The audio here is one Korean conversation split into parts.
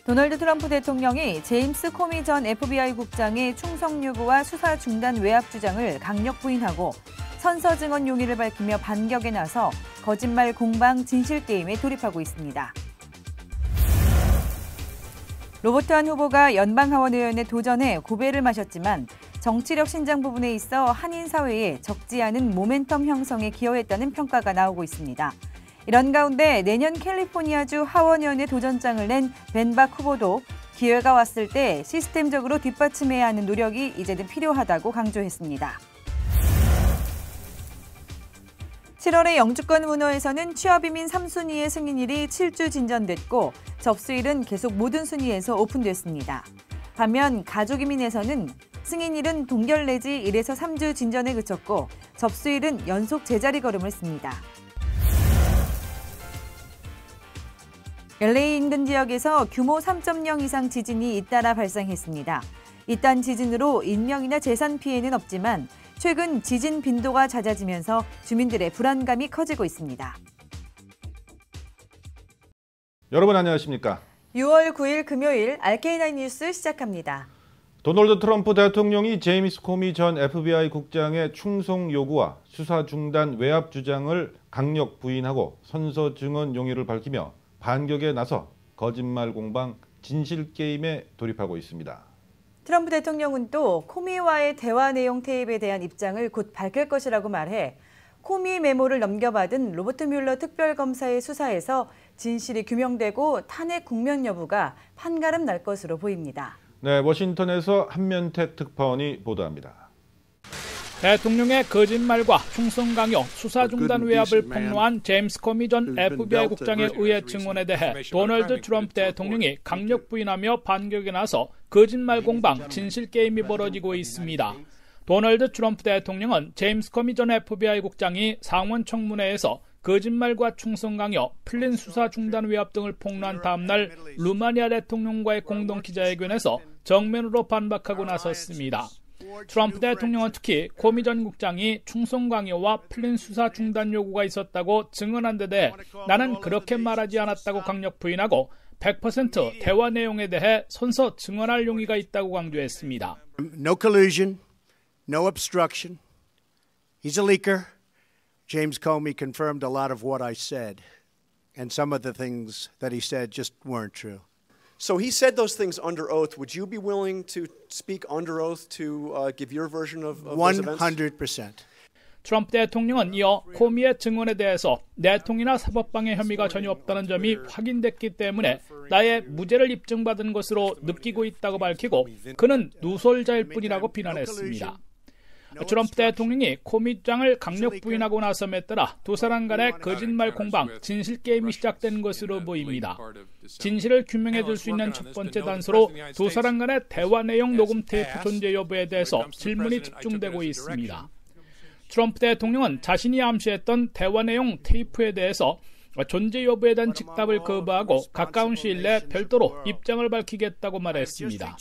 도널드 트럼프 대통령이 제임스 코미 전 FBI 국장의 충성 요구와 수사 중단 외압 주장을 강력 부인하고 선서 증언 용의를 밝히며 반격에 나서 거짓말 공방 진실 게임에 돌입하고 있습니다. 로버트 한 후보가 연방하원 의원에 도전해 고배를 마셨지만 정치력 신장 부분에 있어 한인 사회에 적지 않은 모멘텀 형성에 기여했다는 평가가 나오고 있습니다. 이런 가운데 내년 캘리포니아주 하원 의원에 도전장을 낸 벤 박 후보도 기회가 왔을 때 시스템적으로 뒷받침해야 하는 노력이 이제는 필요하다고 강조했습니다. 7월의 영주권 문호에서는 취업이민 3순위의 승인일이 7주 진전됐고 접수일은 계속 모든 순위에서 오픈됐습니다. 반면 가족이민에서는 승인일은 동결 내지 1에서 3주 진전에 그쳤고 접수일은 연속 제자리 걸음을 씁니다. LA 인근 지역에서 규모 3.0 이상 지진이 잇따라 발생했습니다. 이딴 지진으로 인명이나 재산 피해는 없지만 최근 지진 빈도가 잦아지면서 주민들의 불안감이 커지고 있습니다. 여러분 안녕하십니까? 6월 9일 금요일 RK9 뉴스 시작합니다. 도널드 트럼프 대통령이 제임스 코미 전 FBI 국장의 충성 요구와 수사 중단 외압 주장을 강력 부인하고 선서 증언 용의를 밝히며 반격에 나서 거짓말 공방 진실 게임에 돌입하고 있습니다. 트럼프 대통령은 또 코미와의 대화 내용 테이프에 대한 입장을 곧 밝힐 것이라고 말해 코미 메모를 넘겨받은 로버트 뮬러 특별검사의 수사에서 진실이 규명되고 탄핵 국면 여부가 판가름 날 것으로 보입니다. 네, 워싱턴에서 한면택 특파원이 보도합니다. 대통령의 거짓말과 충성 강요, 수사 중단 외압을 폭로한 제임스 코미 전 FBI 국장의 의회 증언에 대해 도널드 트럼프 대통령이 강력 부인하며 반격에 나서 거짓말 공방, 진실 게임이 벌어지고 있습니다. 도널드 트럼프 대통령은 제임스 코미 전 FBI 국장이 상원 청문회에서 거짓말과 충성 강요, 풀린 수사 중단 외압 등을 폭로한 다음 날 루마니아 대통령과의 공동 기자회견에서 정면으로 반박하고 나섰습니다. 트럼프 대통령은 특히 코미 전 국장이 충성 강요와 풀린 수사 중단 요구가 있었다고 증언한 데 대해 나는 그렇게 말하지 않았다고 강력 부인하고 100% 대화 내용에 대해 선서 증언할 용의가 있다고 강조했습니다. No collusion, no obstruction. He's a leaker. James Comey confirmed a lot of what I said, and some of the things that he said just weren't true. So he said those things under oath. Would you be willing to speak under oath to give your version of those events? 100%. 트럼프 대통령은 이어 코미의 증언에 대해서 내통이나 사법방해 혐의가 전혀 없다는 점이 확인됐기 때문에 나의 무죄를 입증받은 것으로 느끼고 있다고 밝히고 그는 누설자일 뿐이라고 비난했습니다. 트럼프 대통령이 코미 장을 강력 부인하고 나섬에 따라 두 사람 간의 거짓말 공방, 진실 게임이 시작된 것으로 보입니다. 진실을 규명해 줄 수 있는 첫 번째 단서로 두 사람 간의 대화 내용 녹음 테이프 존재 여부에 대해서 질문이 집중되고 있습니다. 트럼프 대통령은 자신이 암시했던 대화 내용 테이프에 대해서 존재 여부에 대한 즉답을 거부하고 가까운 시일 내 별도로 입장을 밝히겠다고 말했습니다.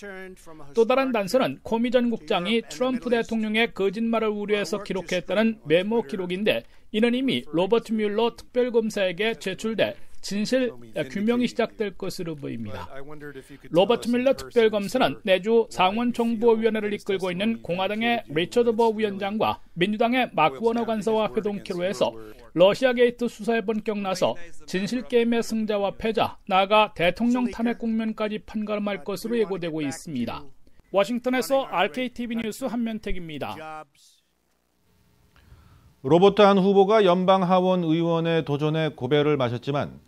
또 다른 단서는 코미 전 국장이 트럼프 대통령의 거짓말을 우려해서 기록했다는 메모 기록인데 이는 이미 로버트 뮬러 특별검사에게 제출돼 진실 규명이 시작될 것으로 보입니다. 로버트 뮬러 특별검사는 내주 상원정보위원회를 이끌고 있는 공화당의 리처드 버 위원장과 민주당의 마크 워너 간사와 회동키로 해서 러시아 게이트 수사에 본격나서 진실 게임의 승자와 패자, 나아가 대통령 탄핵 국면까지 판가름할 것으로 예고되고 있습니다. 워싱턴에서 RKTV 뉴스 한면택입니다. 로버트 한 후보가 연방하원 의원에 도전해 고배를 마셨지만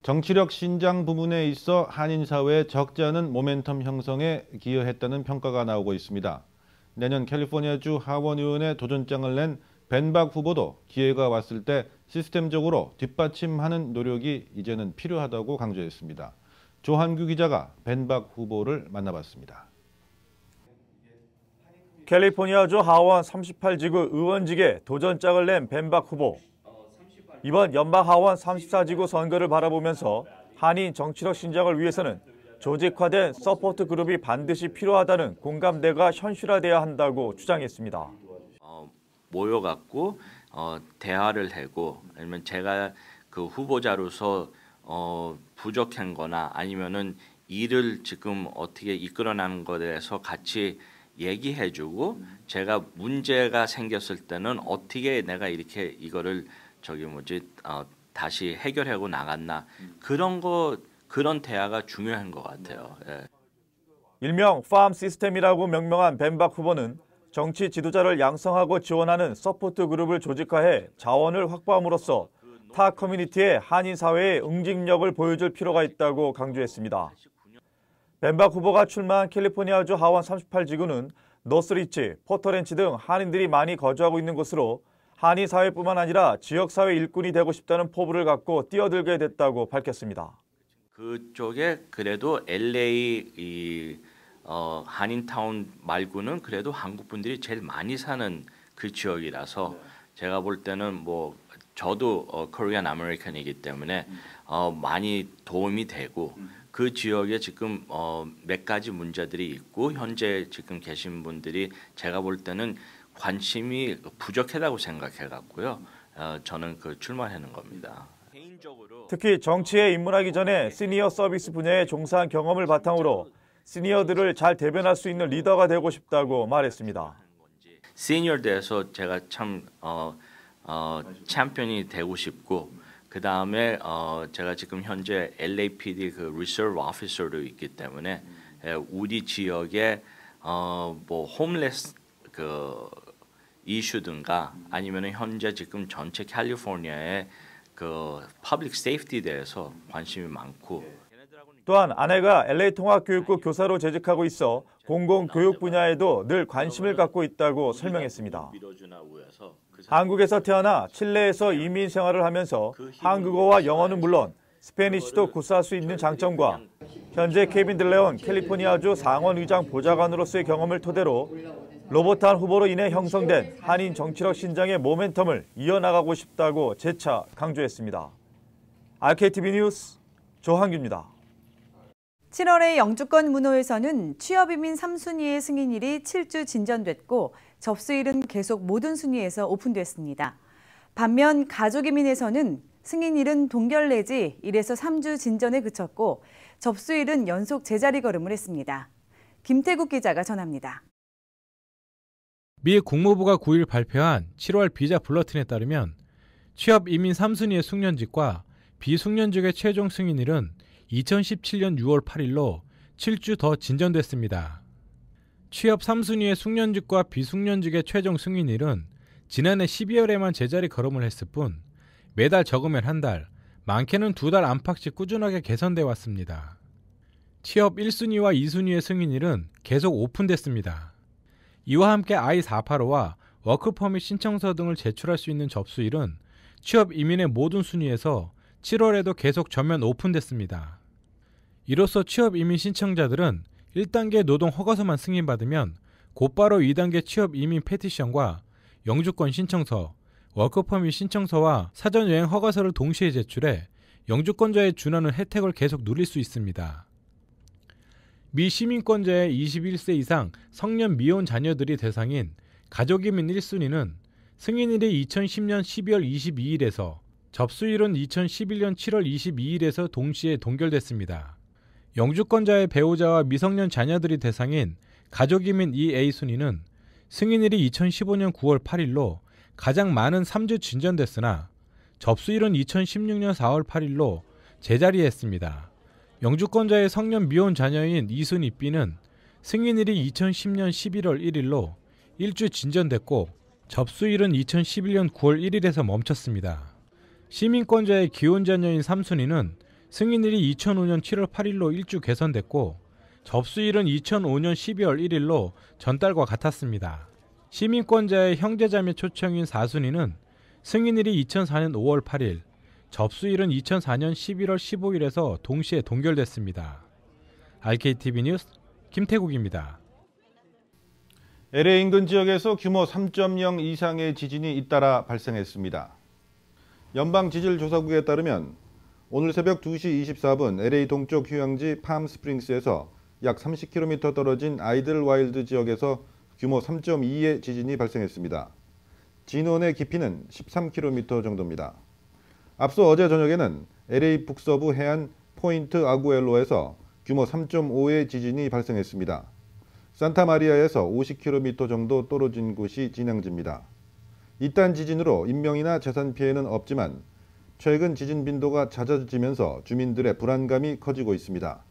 정치력 신장 부분에 있어 한인 사회에 적지 않은 모멘텀 형성에 기여했다는 평가가 나오고 있습니다. 내년 캘리포니아주 하원 의원에 도전장을 낸 벤 박 후보도 기회가 왔을 때 시스템적으로 뒷받침하는 노력이 이제는 필요하다고 강조했습니다. 조한규 기자가 벤 박 후보를 만나봤습니다. 캘리포니아주 하원 38지구 의원직에 도전장을 낸 벤 박 후보. 이번 연방하원 34지구 선거를 바라보면서 한인 정치력 신장을 위해서는 조직화된 서포트 그룹이 반드시 필요하다는 공감대가 현실화돼야 한다고 주장했습니다. 모여갖고 대화를 하고 아니면 제가 그 후보자로서 부족한 거나 아니면은 일을 지금 어떻게 이끌어나는 것에 대해서 같이 얘기해주고 제가 문제가 생겼을 때는 어떻게 내가 이렇게 이거를 다시 해결하고 나갔나 그런 대화가 중요한 것 같아요. 예. 일명 팜 시스템이라고 명명한 벤박 후보는 정치 지도자를 양성하고 지원하는 서포트 그룹을 조직화해 자원을 확보함으로써 타 커뮤니티의 한인 사회의 응징력을 보여줄 필요가 있다고 강조했습니다. 벤박 후보가 출마한 캘리포니아주 하원 38지구는 노스리치, 포터렌치 등 한인들이 많이 거주하고 있는 곳으로 한인 사회뿐만 아니라 지역사회 일꾼이 되고 싶다는 포부를 갖고 뛰어들게 됐다고 밝혔습니다. 그쪽에 그래도 LA 한인타운 말고는 그래도 한국 분들이 제일 많이 사는 그 지역이라서 제가 볼 때는 뭐 저도 코리안 아메리칸이기 때문에 많이 도움이 되고 그 지역에 지금 몇 가지 문제들이 있고 현재 지금 계신 분들이 제가 볼 때는 관심이 부족하다고 생각해 갖고요. 저는 출마하는 겁니다. 특히 정치에 입문하기 전에 시니어 서비스 분야에 종사한 경험을 바탕으로 시니어들을 잘 대변할 수 있는 리더가 되고 싶다고 말했습니다. 시니어들에서 제가 참 챔피언이 되고 싶고 그 다음에 제가 지금 현재 LAPD 리서브 오피서로 있기 때문에 우리 지역에 뭐 홈레스 이슈든가 아니면 현재 지금 전체 캘리포니아의 퍼블릭 세이프티에 대해서 관심이 많고 또한 아내가 LA 통합교육부 교사로 재직하고 있어 공공교육 분야에도 늘 관심을 갖고 있다고 설명했습니다. 한국에서 태어나 칠레에서 이민 생활을 하면서 한국어와 영어는 물론 스페니쉬도 구사할 수 있는 장점과 현재 케빈 들레온 캘리포니아주 상원의장 보좌관으로서의 경험을 토대로 로버탄 후보로 인해 형성된 한인 정치력 신장의 모멘텀을 이어나가고 싶다고 재차 강조했습니다. RKTV 뉴스 조한규입니다. 7월의 영주권 문호에서는 취업이민 3순위의 승인일이 7주 진전됐고 접수일은 계속 모든 순위에서 오픈됐습니다. 반면 가족이민에서는 승인일은 동결 내지 1에서 3주 진전에 그쳤고 접수일은 연속 제자리 걸음을 했습니다. 김태국 기자가 전합니다. 미 국무부가 9일 발표한 7월 비자 불러틴에 따르면 취업 이민 3순위의 숙련직과 비숙련직의 최종 승인일은 2017년 6월 8일로 7주 더 진전됐습니다. 취업 3순위의 숙련직과 비숙련직의 최종 승인일은 지난해 12월에만 제자리 걸음을 했을 뿐 매달 적으면 한 달, 많게는 2달 안팎씩 꾸준하게 개선돼 왔습니다. 취업 1순위와 2순위의 승인일은 계속 오픈됐습니다. 이와 함께 I-485와 워크퍼밋 신청서 등을 제출할 수 있는 접수일은 취업 이민의 모든 순위에서 7월에도 계속 전면 오픈됐습니다. 이로써 취업 이민 신청자들은 1단계 노동 허가서만 승인받으면 곧바로 2단계 취업 이민 페티션과 영주권 신청서, 워크퍼밋 신청서와 사전 여행 허가서를 동시에 제출해 영주권자에 준하는 혜택을 계속 누릴 수 있습니다. 미 시민권자의 21세 이상 성년 미혼 자녀들이 대상인 가족이민 1순위는 승인일이 2010년 12월 22일에서 접수일은 2011년 7월 22일에서 동시에 동결됐습니다. 영주권자의 배우자와 미성년 자녀들이 대상인 가족이민 2A 순위는 승인일이 2015년 9월 8일로 가장 많은 3주 진전됐으나 접수일은 2016년 4월 8일로 제자리했습니다. 영주권자의 성년 미혼 자녀인 2순위 B는 승인일이 2010년 11월 1일로 1주 진전됐고 접수일은 2011년 9월 1일에서 멈췄습니다. 시민권자의 기혼 자녀인 3순위는 승인일이 2005년 7월 8일로 1주 개선됐고 접수일은 2005년 12월 1일로 전달과 같았습니다. 시민권자의 형제자매 초청인 4순위는 승인일이 2004년 5월 8일, 접수일은 2004년 11월 15일에서 동시에 동결됐습니다. RKTV 뉴스 김태국입니다. LA 인근 지역에서 규모 3.0 이상의 지진이 잇따라 발생했습니다. 연방지질조사국에 따르면 오늘 새벽 2시 24분 LA 동쪽 휴양지 팜스프링스에서 약 30km 떨어진 아이들와일드 지역에서 규모 3.2의 지진이 발생했습니다. 진원의 깊이는 13km 정도입니다. 앞서 어제 저녁에는 LA 북서부 해안 포인트 아구엘로에서 규모 3.5의 지진이 발생했습니다. 산타마리아에서 50km 정도 떨어진 곳이 진앙지입니다. 이딴 지진으로 인명이나 재산 피해는 없지만 최근 지진 빈도가 잦아지면서 주민들의 불안감이 커지고 있습니다.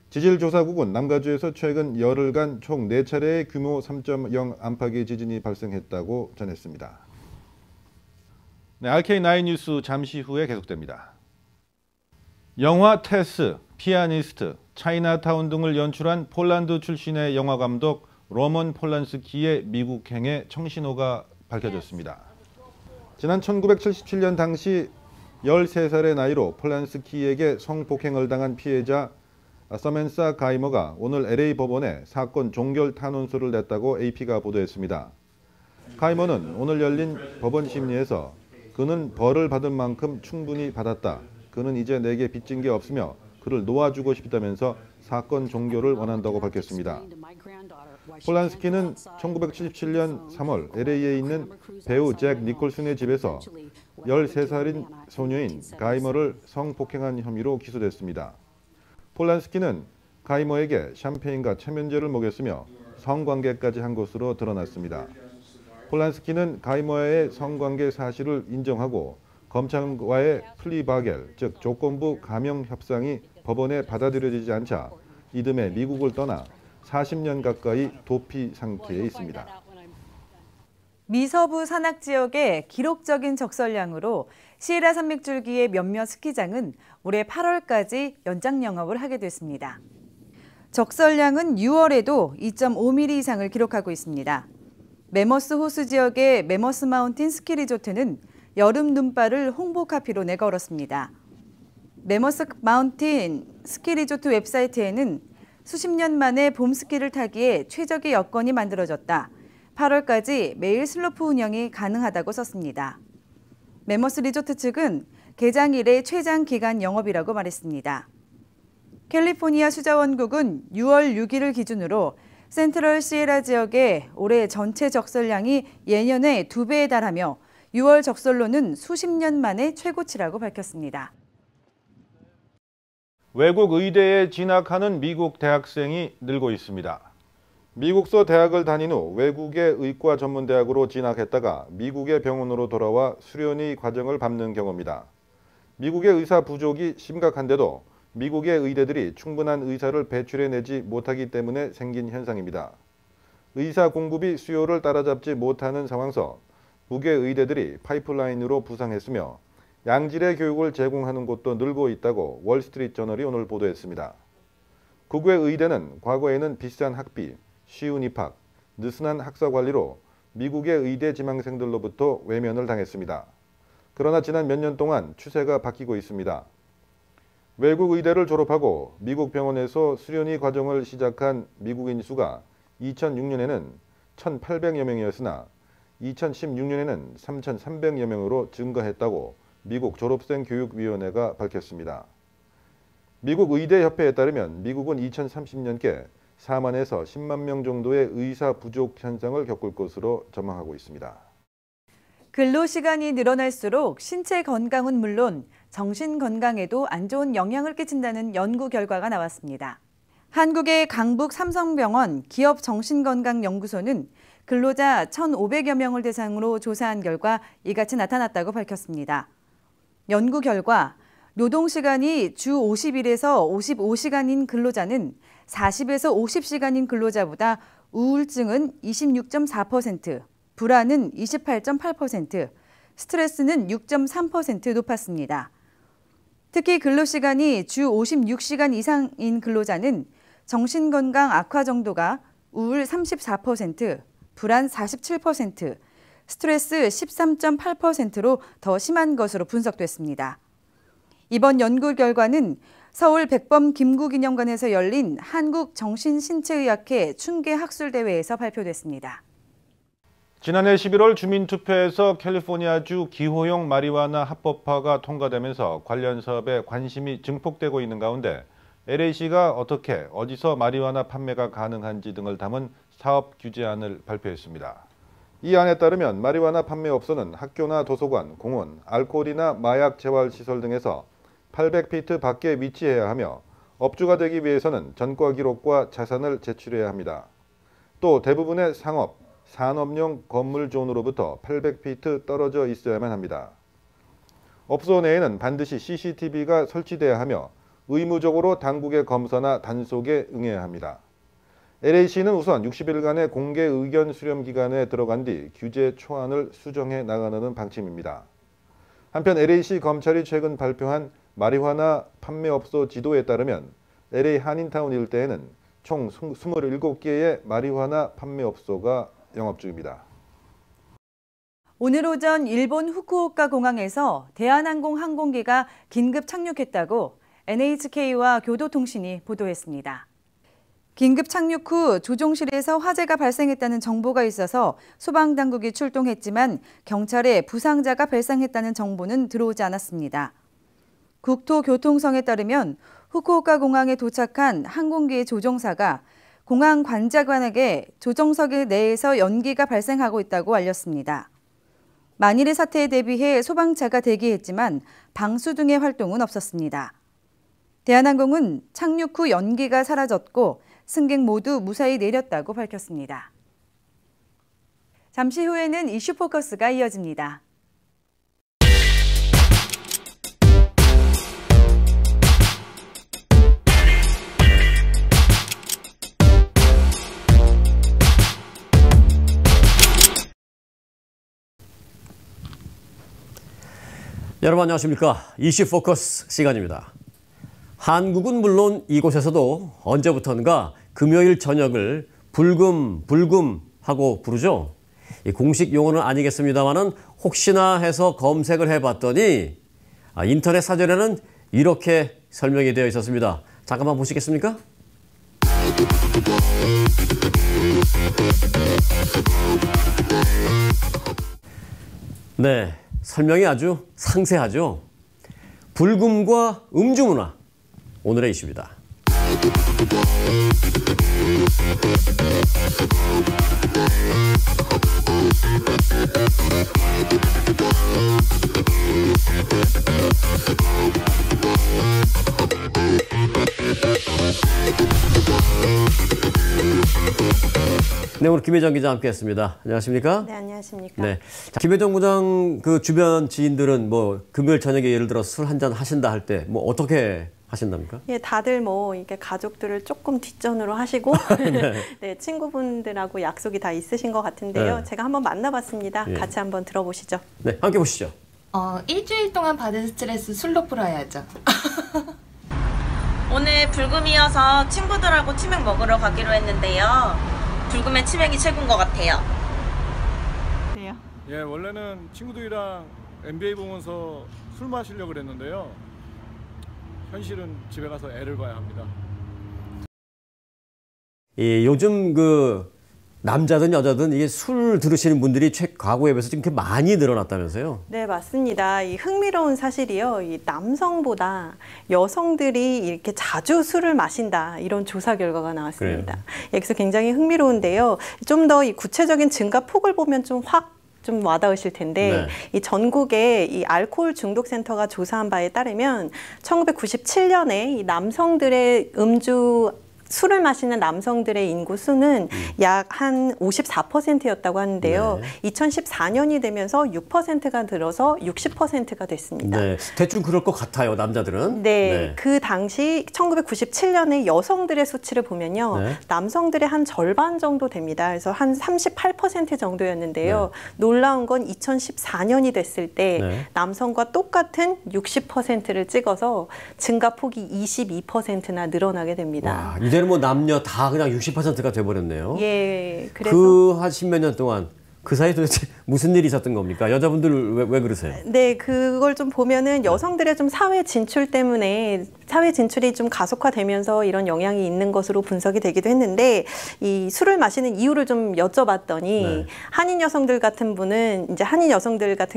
지질조사국은 남가주에서 최근 열흘간 총 4차례의 규모 3.0 안팎의 지진이 발생했다고 전했습니다. 네, RK9 뉴스 잠시 후에 계속됩니다. 영화 테스, 피아니스트, 차이나타운 등을 연출한 폴란드 출신의 영화감독 로먼 폴란스키의 미국행의 청신호가 밝혀졌습니다. 지난 1977년 당시 13살의 나이로 폴란스키에게 성폭행을 당한 피해자 서멘사 가이머가 오늘 LA 법원에 사건 종결 탄원서를 냈다고 AP가 보도했습니다. 가이머는 오늘 열린 법원 심리에서 그는 벌을 받은 만큼 충분히 받았다. 그는 이제 내게 빚진 게 없으며 그를 놓아주고 싶다면서 사건 종결을 원한다고 밝혔습니다. 폴란스키는 1977년 3월 LA에 있는 배우 잭 니콜슨의 집에서 13살인 소녀인 가이머를 성폭행한 혐의로 기소됐습니다. 폴란스키는 가이머에게 샴페인과 체면제를 먹였으며 성관계까지 한 것으로 드러났습니다. 폴란스키는 가이머의 성관계 사실을 인정하고 검찰과의 플리바겔, 즉 조건부 감형 협상이 법원에 받아들여지지 않자 이듬해 미국을 떠나 40년 가까이 도피 상태에 있습니다. 미서부 산악 지역의 기록적인 적설량으로 시에라 산맥줄기의 몇몇 스키장은 올해 8월까지 연장 영업을 하게 됐습니다. 적설량은 6월에도 2.5mm 이상을 기록하고 있습니다. 메머스 호수 지역의 메머스 마운틴 스키 리조트는 여름 눈발을 홍보 카피로 내걸었습니다. 메머스 마운틴 스키 리조트 웹사이트에는 수십 년 만에 봄 스키를 타기에 최적의 여건이 만들어졌다. 8월까지 매일 슬로프 운영이 가능하다고 썼습니다. 메머스 리조트 측은 개장 이래 최장 기간 영업이라고 말했습니다. 캘리포니아 수자원국은 6월 6일을 기준으로 센트럴 시에라 지역의 올해 전체 적설량이 예년의 2배에 달하며 6월 적설로는 수십 년 만에 최고치라고 밝혔습니다. 외국 의대에 진학하는 미국 대학생이 늘고 있습니다. 미국서 대학을 다닌 후 외국의 의과 전문대학으로 진학했다가 미국의 병원으로 돌아와 수련의 과정을 밟는 경우입니다. 미국의 의사 부족이 심각한데도 미국의 의대들이 충분한 의사를 배출해내지 못하기 때문에 생긴 현상입니다. 의사 공급이 수요를 따라잡지 못하는 상황에서 북의 의대들이 파이프라인으로 부상했으며 양질의 교육을 제공하는 곳도 늘고 있다고 월스트리트저널이 오늘 보도했습니다. 국외 의대는 과거에는 비싼 학비, 쉬운 입학, 느슨한 학사 관리로 미국의 의대 지망생들로부터 외면을 당했습니다. 그러나 지난 몇 년 동안 추세가 바뀌고 있습니다. 외국 의대를 졸업하고 미국 병원에서 수련의 과정을 시작한 미국인 수가 2006년에는 1,800여 명이었으나 2016년에는 3,300여 명으로 증가했다고 미국 졸업생교육위원회가 밝혔습니다. 미국 의대협회에 따르면 미국은 2030년께 4만에서 10만 명 정도의 의사 부족 현상을 겪을 것으로 전망하고 있습니다. 근로시간이 늘어날수록 신체 건강은 물론 정신 건강에도 안 좋은 영향을 끼친다는 연구 결과가 나왔습니다. 한국의 강북 삼성병원 기업정신건강연구소는 근로자 1,500여 명을 대상으로 조사한 결과 이같이 나타났다고 밝혔습니다. 연구 결과 노동시간이 주 50일에서 55시간인 근로자는 40에서 50시간인 근로자보다 우울증은 26.4%, 불안은 28.8%, 스트레스는 6.3% 높았습니다. 특히 근로시간이 주 56시간 이상인 근로자는 정신건강 악화 정도가 우울 34%, 불안 47%, 스트레스 13.8%로 더 심한 것으로 분석됐습니다. 이번 연구 결과는 서울 백범 김구기념관에서 열린 한국정신신체의학회 충계학술대회에서 발표됐습니다. 지난해 11월 주민투표에서 캘리포니아주 기호용 마리화나 합법화가 통과되면서 관련 사업에 관심이 증폭되고 있는 가운데 LA시가 어떻게 어디서 마리화나 판매가 가능한지 등을 담은 사업 규제안을 발표했습니다. 이 안에 따르면 마리화나 판매업소는 학교나 도서관, 공원, 알코올이나 마약 재활시설 등에서 800피트 밖에 위치해야 하며 업주가 되기 위해서는 전과 기록과 자산을 제출해야 합니다. 또 대부분의 상업, 산업용 건물존으로부터 800피트 떨어져 있어야만 합니다. 업소 내에는 반드시 CCTV가 설치돼야 하며 의무적으로 당국의 검사나 단속에 응해야 합니다. LA시는 우선 60일간의 공개 의견 수렴 기간에 들어간 뒤 규제 초안을 수정해 나가는 방침입니다. 한편 LA시 검찰이 최근 발표한 마리화나 판매업소 지도에 따르면 LA 한인타운 일대에는 총 27개의 마리화나 판매업소가 영업 중입니다. 오늘 오전 일본 후쿠오카 공항에서 대한항공 항공기가 긴급 착륙했다고 NHK와 교도통신이 보도했습니다. 긴급 착륙 후 조종실에서 화재가 발생했다는 정보가 있어서 소방당국이 출동했지만 경찰에 부상자가 발생했다는 정보는 들어오지 않았습니다. 국토교통성에 따르면 후쿠오카 공항에 도착한 항공기의 조종사가 공항 관자관에게 조종석 내에서 연기가 발생하고 있다고 알렸습니다. 만일의 사태에 대비해 소방차가 대기했지만 방수 등의 활동은 없었습니다. 대한항공은 착륙 후 연기가 사라졌고 승객 모두 무사히 내렸다고 밝혔습니다. 잠시 후에는 이슈 포커스가 이어집니다. 여러분 안녕하십니까? 이슈 포커스 시간입니다. 한국은 물론 이곳에서도 언제부턴가 금요일 저녁을 불금 하고 부르죠. 공식 용어는 아니겠습니다만은 혹시나 해서 검색을 해봤더니 인터넷 사전에는 이렇게 설명이 되어 있었습니다. 잠깐만 보시겠습니까? 네, 설명이 아주 상세하죠. 불금과 음주문화, 오늘의 이슈입니다. 네, 오늘 김혜정 기자 함께했습니다. 안녕하십니까? 네, 안녕하십니까? 네, 자, 김혜정 부장 그 주변 지인들은 뭐 금요일 저녁에 예를 들어 술 한잔 하신다 할 때 뭐 어떻게 하신답니까? 예, 다들 뭐 이게 가족들을 조금 뒷전으로 하시고 네. 네, 친구분들하고 약속이 다 있으신 것 같은데요. 네. 제가 한번 만나봤습니다. 예. 같이 한번 들어보시죠. 네, 함께 보시죠. 일주일 동안 받은 스트레스 술로 풀어야죠. 오늘 불금이어서 친구들하고 치맥 먹으러 가기로 했는데요. 불금에 치맥이 최고인 것 같아요. 예, 원래는 친구들이랑 NBA 보면서 술 마시려고 그랬는데요. 현실은 집에 가서 애를 봐야 합니다. 요즘 그 남자든 여자든 이게 술 들으시는 분들이 과거에 비해서 좀 이렇게 많이 늘어났다면서요? 네, 맞습니다. 이 흥미로운 사실이요. 이 남성보다 여성들이 이렇게 자주 술을 마신다. 이런 조사 결과가 나왔습니다. 여기서 굉장히 흥미로운데요. 좀 더 이 구체적인 증가 폭을 보면 좀 와닿으실 텐데 이 전국의 이 알코올 중독 센터가 조사한 바에 따르면 1997년에 이 남성들의 술을 마시는 남성들의 인구 수는 약 한 54%였다고 하는데요. 2014년이 되면서 6%가 늘어서 60%가 됐습니다. 네, 대충 그럴 것 같아요, 남자들은. 네, 그 당시 1997년에 여성들의 수치를 보면요. 남성들의 한 절반 정도 됩니다. 그래서 한 38% 정도였는데요. 놀라운 건 2014년이 됐을 때 남성과 똑같은 60%를 찍어서 증가폭이 22%나 늘어나게 됩니다. 와, 이제는 뭐 남녀 다 그냥 60%가 돼버렸네요. 예, 그래서 그 한 십몇 년 동안 그 사이에 도대체 무슨 일이 있었던 겁니까? 여자분들 왜 그러세요? 네, 그걸 좀 보면은 여성들의 좀 사회 진출 때문에 사회 진출이 좀 가속화되면서 이런 영향이 있는 것으로 분석이 되기도 했는데 이 술을 마시는 이유를 좀 여쭤봤더니 한인 여성들 같은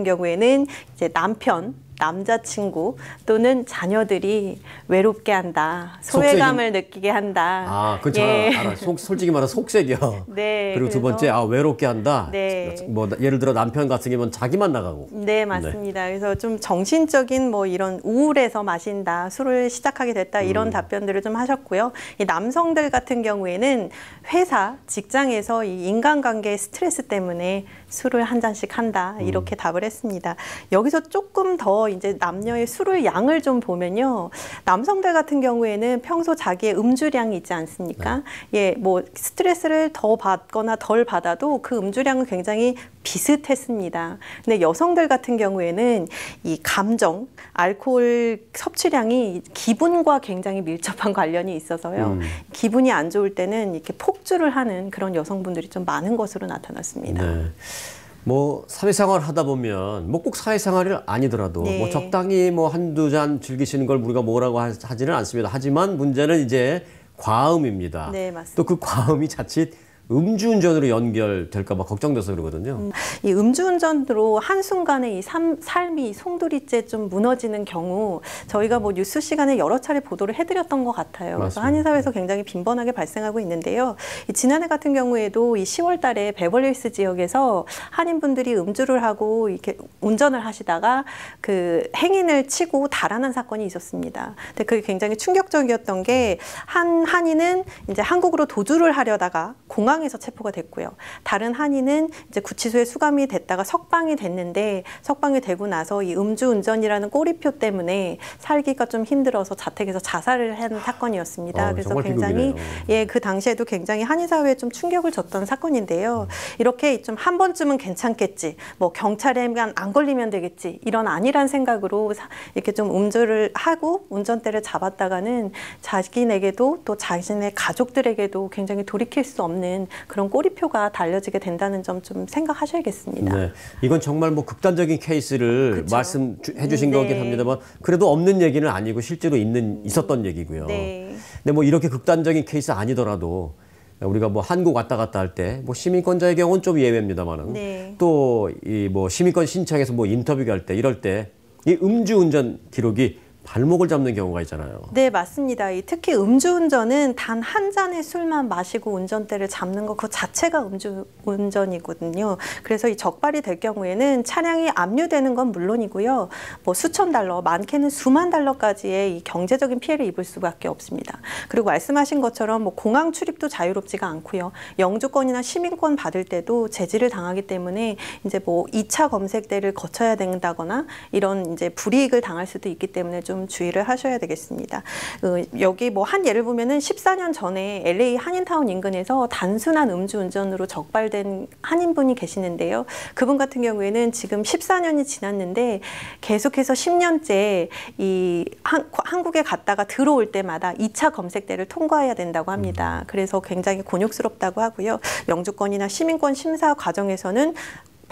경우에는 이제 남편 남자친구 또는 자녀들이 외롭게 한다, 소외감을 느끼게 한다. 아, 그렇죠. 알아. 솔직히 말해 속색이야. 네. 그리고 두 번째, 외롭게 한다. 네. 뭐 예를 들어 남편 같은 경우는 자기만 나가고. 네, 맞습니다. 그래서 좀 정신적인 뭐 이런 우울해서 마신다, 술을 시작하게 됐다 이런 답변들을 좀 하셨고요. 이 남성들 같은 경우에는 회사, 직장에서 이 인간관계 스트레스 때문에 술을 한 잔씩 한다 이렇게 답을 했습니다. 여기서 조금 더 이제 남녀의 술의 양을 좀 보면요, 남성들 같은 경우에는 평소 자기의 음주량이 있지 않습니까? 예, 뭐 스트레스를 더 받거나 덜 받아도 그 음주량은 굉장히 비슷했습니다. 근데 여성들 같은 경우에는 이 감정, 알코올 섭취량이 기분과 굉장히 밀접한 관련이 있어서요. 기분이 안 좋을 때는 이렇게 폭주를 하는 그런 여성분들이 좀 많은 것으로 나타났습니다. 네. 뭐 사회생활 하다 보면 뭐 꼭 사회생활이 아니더라도 네. 뭐 적당히 뭐 한두 잔 즐기시는 걸 우리가 뭐라고 하지는 않습니다. 하지만 문제는 이제 과음입니다. 네, 맞습니다. 또 그 과음이 자칫 음주운전으로 연결될까 봐 걱정돼서 그러거든요. 이 음주운전으로 한순간에 이 삶이 송두리째 좀 무너지는 경우 저희가 뭐 뉴스 시간에 여러 차례 보도를 해드렸던 것 같아요. 그래서 한인사회에서 굉장히 빈번하게 발생하고 있는데요. 지난해 같은 경우에도 이 10월 달에 베벌리힐스 지역에서 한인분들이 음주를 하고 이렇게 운전을 하시다가 그 행인을 치고 달아난 사건이 있었습니다. 근데 그게 굉장히 충격적이었던 게 한 한인은 이제 한국으로 도주를 하려다가 공항에서 체포가 됐고요. 다른 한인은 이제 구치소에 수감이 됐다가 석방이 됐는데 석방이 되고 나서 이 음주운전이라는 꼬리표 때문에 살기가 좀 힘들어서 자택에서 자살을 한 사건이었습니다. 그래서 굉장히 그 당시에도 굉장히 한인 사회에 좀 충격을 줬던 사건인데요. 이렇게 좀 한 번쯤은 괜찮겠지, 뭐 경찰에만 안 걸리면 되겠지, 이런 안일한 생각으로 이렇게 좀 음주를 하고 운전대를 잡았다가는 자기에게도 또 자신의 가족들에게도 굉장히 돌이킬 수 없는 그런 꼬리표가 달려지게 된다는 점 좀 생각하셔야겠습니다. 네, 이건 정말 뭐 극단적인 케이스를 말씀해 주신 거긴 합니다만 그래도 없는 얘기는 아니고 실제로 있었던 얘기고요. 네. 근데 뭐 이렇게 극단적인 케이스 아니더라도 우리가 뭐 한국 왔다 갔다 할 때 뭐 시민권자의 경우는 좀 예외입니다만은 또 이 뭐 시민권 신청해서 뭐 인터뷰 할 때 이럴 때 이 음주운전 기록이 발목을 잡는 경우가 있잖아요. 네, 맞습니다. 특히 음주운전은 단 한 잔의 술만 마시고 운전대를 잡는 것 그 자체가 음주운전이거든요. 그래서 이 적발이 될 경우에는 차량이 압류되는 건 물론이고요. 뭐 수천 달러, 많게는 수만 달러까지의 이 경제적인 피해를 입을 수밖에 없습니다. 그리고 말씀하신 것처럼 뭐 공항 출입도 자유롭지가 않고요. 영주권이나 시민권 받을 때도 제지를 당하기 때문에 이제 뭐 2차 검색대를 거쳐야 된다거나 이런 이제 불이익을 당할 수도 있기 때문에 좀 주의를 하셔야 되겠습니다. 여기 뭐 한 예를 보면은 14년 전에 LA 한인타운 인근에서 단순한 음주운전으로 적발된 한인분이 계시는데요. 그분 같은 경우에는 지금 14년이 지났는데 계속해서 10년째 이 한국에 갔다가 들어올 때마다 2차 검색대를 통과해야 된다고 합니다. 그래서 굉장히 곤욕스럽다고 하고요. 영주권이나 시민권 심사 과정에서는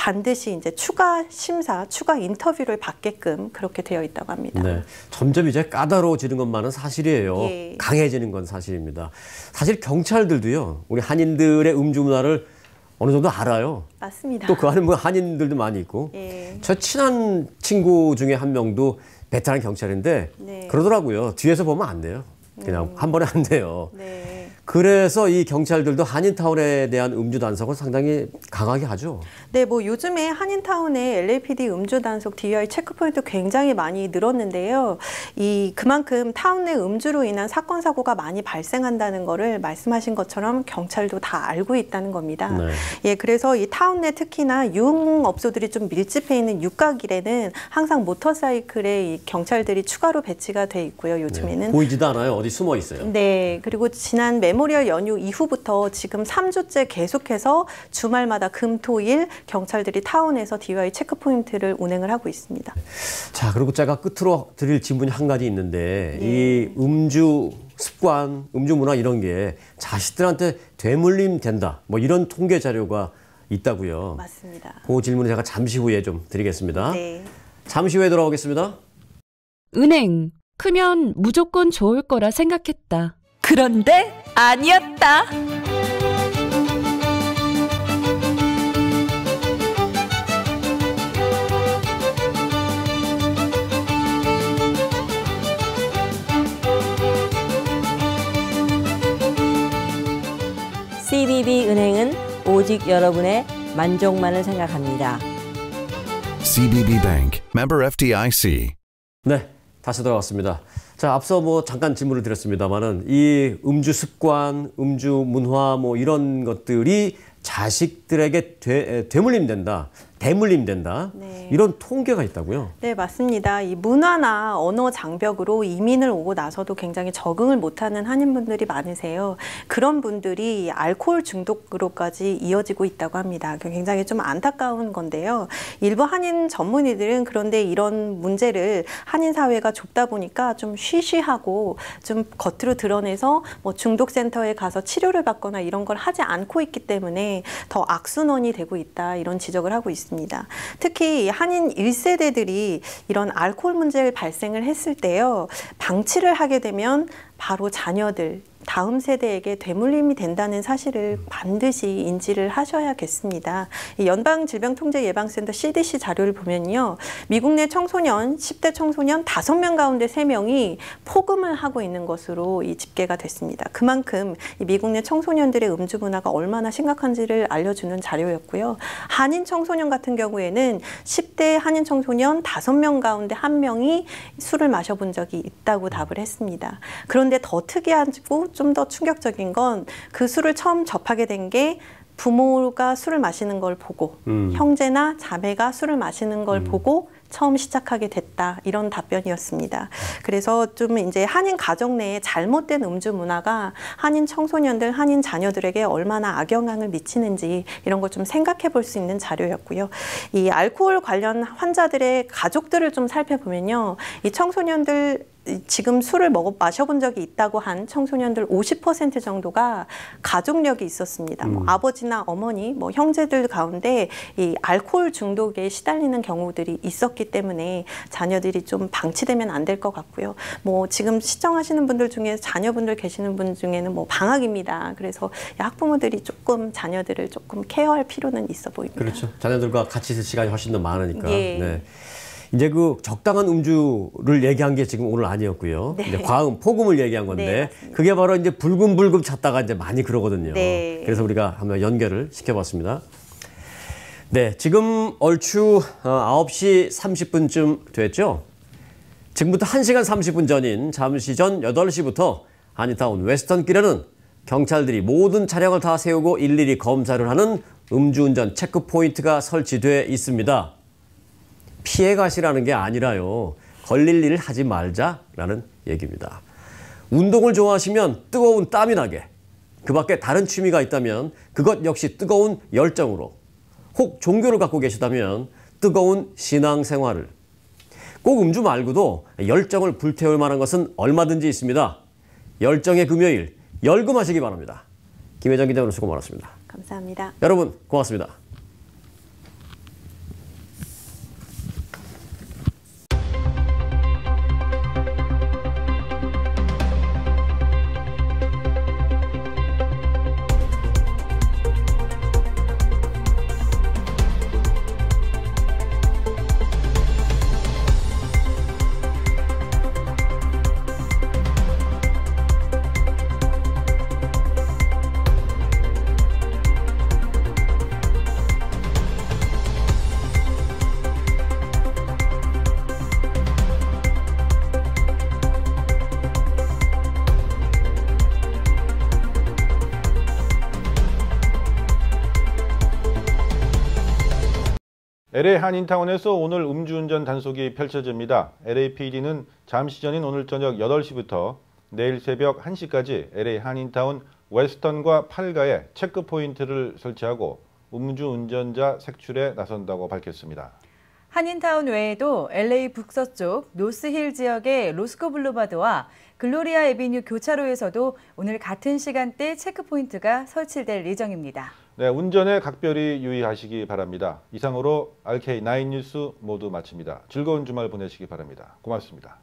반드시 이제 추가 심사, 추가 인터뷰를 받게끔 그렇게 되어 있다고 합니다. 네, 점점 이제 까다로워지는 것만은 사실이에요. 강해지는 건 사실입니다. 사실 경찰들도요, 우리 한인들의 음주 문화를 어느 정도 알아요. 맞습니다. 또 그 안에 뭐 한인들도 많이 있고. 저 친한 친구 중에 한 명도 베테랑 경찰인데 그러더라고요. 뒤에서 보면 안 돼요. 그냥 한 번에 안 돼요. 그래서 이 경찰들도 한인타운에 대한 음주 단속을 상당히 강하게 하죠. 네, 뭐 요즘에 한인타운에 LAPD 음주 단속 DUI 체크포인트 굉장히 많이 늘었는데요. 그만큼 타운 내 음주로 인한 사건 사고가 많이 발생한다는 거를 말씀하신 것처럼 경찰도 다 알고 있다는 겁니다. 예, 그래서 이 타운 내 특히나 유흥업소들이 좀 밀집해 있는 육가길에는 항상 모터사이클에 이 경찰들이 추가로 배치가 돼 있고요. 요즘에는 보이지도 않아요. 어디 숨어 있어요. 네, 그리고 지난 메모리얼 연휴 이후부터 지금 3주째 계속해서 주말마다 금, 토, 일 경찰들이 타운에서 DUI 체크포인트를 운행을 하고 있습니다. 자, 그리고 제가 끝으로 드릴 질문이 한 가지 있는데 이 음주 습관, 음주 문화 이런 게 자식들한테 되물림 된다. 뭐 이런 통계 자료가 있다고요. 맞습니다. 그 질문을 제가 잠시 후에 좀 드리겠습니다. 네. 잠시 후에 돌아오겠습니다. 은행, 크면 무조건 좋을 거라 생각했다. 그런데 아니었다. 오직 여러분의 만족만을 생각합니다. CBB Bank, member FDIC. 네, 다시 돌아왔습니다. 자, 앞서 뭐 잠깐 질문을 드렸습니다만은 이 음주 습관, 음주 문화 뭐 이런 것들이 자식들에게 대물림된다. 네. 이런 통계가 있다고요? 네, 맞습니다. 이 문화나 언어 장벽으로 이민을 오고 나서도 굉장히 적응을 못하는 한인분들이 많으세요. 그런 분들이 알코올 중독으로까지 이어지고 있다고 합니다. 굉장히 좀 안타까운 건데요. 일부 한인 전문의들은 그런데 이런 문제를 한인 사회가 좁다 보니까 좀 쉬쉬하고 좀 겉으로 드러내서 뭐 중독센터에 가서 치료를 받거나 이런 걸 하지 않고 있기 때문에 더 악순환이 되고 있다, 이런 지적을 하고 있습니다. 특히 한인 1세대들이 이런 알코올 문제를 발생을 했을 때요, 방치를 하게 되면 바로 자녀들, 다음 세대에게 되물림이 된다는 사실을 반드시 인지를 하셔야겠습니다. 연방질병통제예방센터 CDC 자료를 보면요, 미국 내 청소년, 10대 청소년 5명 가운데 3명이 폭음을 하고 있는 것으로 집계가 됐습니다. 그만큼 미국 내 청소년들의 음주 문화가 얼마나 심각한지를 알려주는 자료였고요. 한인 청소년 같은 경우에는 10대 한인 청소년 5명 가운데 1명이 술을 마셔본 적이 있다고 답을 했습니다. 그런데 더 특이하고 좀 더 충격적인 건 그 술을 처음 접하게 된 게 부모가 술을 마시는 걸 보고 형제나 자매가 술을 마시는 걸 보고 처음 시작하게 됐다, 이런 답변이었습니다. 그래서 좀 이제 한인 가정 내에 잘못된 음주 문화가 한인 청소년들, 한인 자녀들에게 얼마나 악영향을 미치는지 이런 걸 좀 생각해 볼 수 있는 자료였고요. 이 알코올 관련 환자들의 가족들을 좀 살펴보면요, 이 청소년들 지금 술을 마셔본 적이 있다고 한 청소년들 50% 정도가 가족력이 있었습니다. 뭐 아버지나 어머니, 뭐 형제들 가운데 이 알코올 중독에 시달리는 경우들이 있었기 때문에 자녀들이 좀 방치되면 안 될 것 같고요. 뭐 지금 시청하시는 분들 중에 자녀분들 계시는 분 중에는 뭐 방학입니다. 그래서 학부모들이 조금 자녀들을 조금 케어할 필요는 있어 보입니다. 그렇죠. 자녀들과 같이 있을 시간이 훨씬 더 많으니까. 예. 네. 이제 그 적당한 음주를 얘기한 게 지금 오늘 아니었고요. 네. 이제 과음, 폭음을 얘기한 건데, 네, 그게 바로 이제 불금불금 찾다가 이제 많이 그러거든요. 네. 그래서 우리가 한번 연결을 시켜봤습니다. 네, 지금 얼추 9시 30분쯤 됐죠. 지금부터 1시간 30분 전인 잠시 전 8시부터 한인타운 웨스턴길에는 경찰들이 모든 차량을 다 세우고 일일이 검사를 하는 음주운전 체크포인트가 설치돼 있습니다. 피해 가시라는 게 아니라요, 걸릴 일을 하지 말자라는 얘기입니다. 운동을 좋아하시면 뜨거운 땀이 나게, 그 밖에 다른 취미가 있다면 그것 역시 뜨거운 열정으로, 혹 종교를 갖고 계시다면 뜨거운 신앙생활을, 꼭 음주 말고도 열정을 불태울 만한 것은 얼마든지 있습니다. 열정의 금요일, 열금하시기 바랍니다. 김혜정 기자, 오늘 수고 많았습니다. 감사합니다. 여러분 고맙습니다. LA 한인타운에서 오늘 음주운전 단속이 펼쳐집니다. LAPD는 잠시 전인 오늘 저녁 8시부터 내일 새벽 1시까지 LA 한인타운 웨스턴과 8가에 체크포인트를 설치하고 음주운전자 색출에 나선다고 밝혔습니다. 한인타운 외에도 LA 북서쪽 노스힐 지역의 로스코 블루바드와 글로리아 에비뉴 교차로에서도 오늘 같은 시간대 체크포인트가 설치될 예정입니다. 네, 운전에 각별히 유의하시기 바랍니다. 이상으로 RK9 뉴스 모두 마칩니다. 즐거운 주말 보내시기 바랍니다. 고맙습니다.